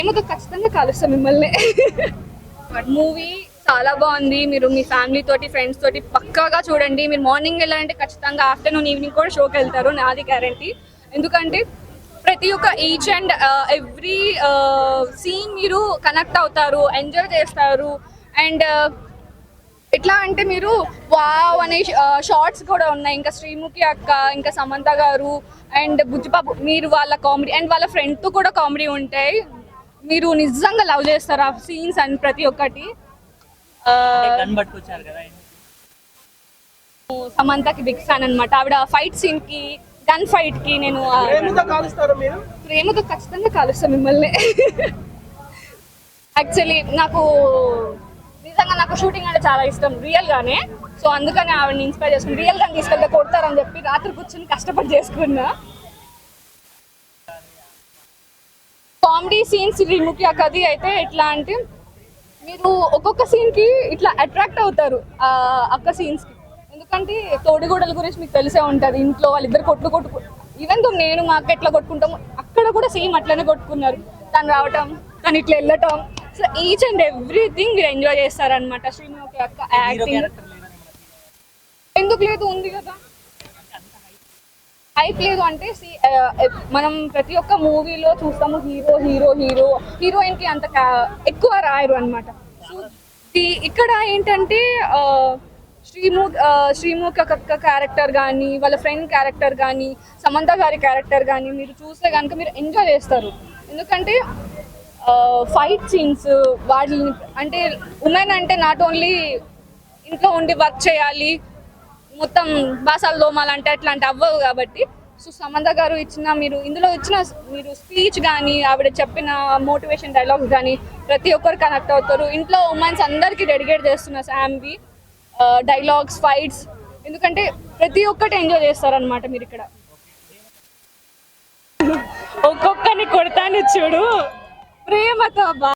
ప్రేమతో ఖచ్చితంగా కలుస్తాం మిమ్మల్ని. మూవీ చాలా బాగుంది. మీరు మీ ఫ్యామిలీ తోటి ఫ్రెండ్స్ తోటి పక్కాగా చూడండి. మీరు మార్నింగ్ వెళ్ళాలంటే ఖచ్చితంగా ఆఫ్టర్నూన్ ఈవినింగ్ కూడా షోకి వెళ్తారు, నాది గ్యారంటీ. ఎందుకంటే ప్రతి ఒక్క ఈచ్ అండ్ ఎవ్రీ సీన్ మీరు కనెక్ట్ అవుతారు, ఎంజాయ్ చేస్తారు. అండ్ ఎట్లా అంటే మీరు వావ్ అనే షార్ట్స్ కూడా ఉన్నాయి. ఇంకా శ్రీముఖి అక్క, ఇంకా సమంత గారు అండ్ బుజ్జిబాబు, మీరు వాళ్ళ కామెడీ అండ్ వాళ్ళ ఫ్రెండ్తో కూడా కామెడీ ఉంటాయి. మీరు నిజంగా లవ్ చేస్తారు ఆ సీన్స్ అండ్ ప్రతి ఒక్కటి. సమంతకి బిగ్ ఫ్యాన్ అనమాట. ఆవిడ ఫైట్ సీన్ కి, గన్ ఫైట్ కి నేను ప్రేమతో ఖచ్చితంగా కాలుస్తాను మిమ్మల్ని. యాక్చువల్లీ నాకు షూటింగ్ అంటే చాలా ఇష్టం రియల్ గానే. సో అందుకని ఆవిడని ఇన్స్పైర్ చేసుకుని రియల్ గా తీసుకెళ్తే కొడతారని చెప్పి రాత్రి కూర్చొని కష్టపడి చేసుకున్నా. కామెడీ సీన్స్ శ్రీముఖి అక్కది అయితే ఎట్లా అంటే మీరు ఒక్కొక్క సీన్ కి ఇట్లా అట్రాక్ట్ అవుతారు అక్క సీన్స్ కి. ఎందుకంటే తోడిగూడల గురించి మీకు తెలిసే ఉంటది. ఇంట్లో వాళ్ళిద్దరు కొట్టు ఈవెన్ తో నేను మా అక్క ఎట్లా కొట్టుకుంటాము అక్కడ కూడా సేమ్ అట్లనే కొట్టుకున్నారు. తను రావటం, తను ఇట్లా వెళ్ళటం, సో ఈచ్ అండ్ ఎవ్రీథింగ్ మీరు ఎంజాయ్ చేస్తారనమాట. శ్రీముఖి అక్క యాక్టింగ్ ఎందుకు లేదు, ఉంది కదా. హైప్ లేదు అంటే మనం ప్రతి ఒక్క మూవీలో చూస్తాము హీరో హీరో హీరో హీరోయిన్ కి అంత ఎక్కువ రాయరు అనమాట. సో ఇక్కడ ఏంటంటే శ్రీముఖి అక్క క్యారెక్టర్ కానీ, వాళ్ళ ఫ్రెండ్ క్యారెక్టర్ కానీ, సమంత గారి క్యారెక్టర్ కానీ మీరు చూస్తే కనుక మీరు ఎంజాయ్ చేస్తారు. ఎందుకంటే ఫైట్ సీన్స్ వాటిని అంటే ఉమెన్ అంటే నాట్ ఓన్లీ ఇంట్లో ఉండి వర్క్ చేయాలి, మొత్తం బాసాలు దోమాలంటే అట్లాంటి అవ్వవు కాబట్టి. సో సమంత గారు ఇందులో ఇచ్చిన మీరు స్పీచ్ కానీ, ఆవిడ చెప్పిన మోటివేషన్ డైలాగ్స్ కానీ ప్రతి ఒక్కరు కనెక్ట్ అవుతారు. ఇంట్లో ఉమెన్స్ అందరికీ డెడికేట్ చేస్తున్న శాంబీ డైలాగ్స్, ఫైట్స్, ఎందుకంటే ప్రతి ఒక్కటి ఎంజాయ్ చేస్తారనమాట మీరు ఇక్కడ. ఒక్కొక్కరిని కొడతాను చూడు ప్రేమతో.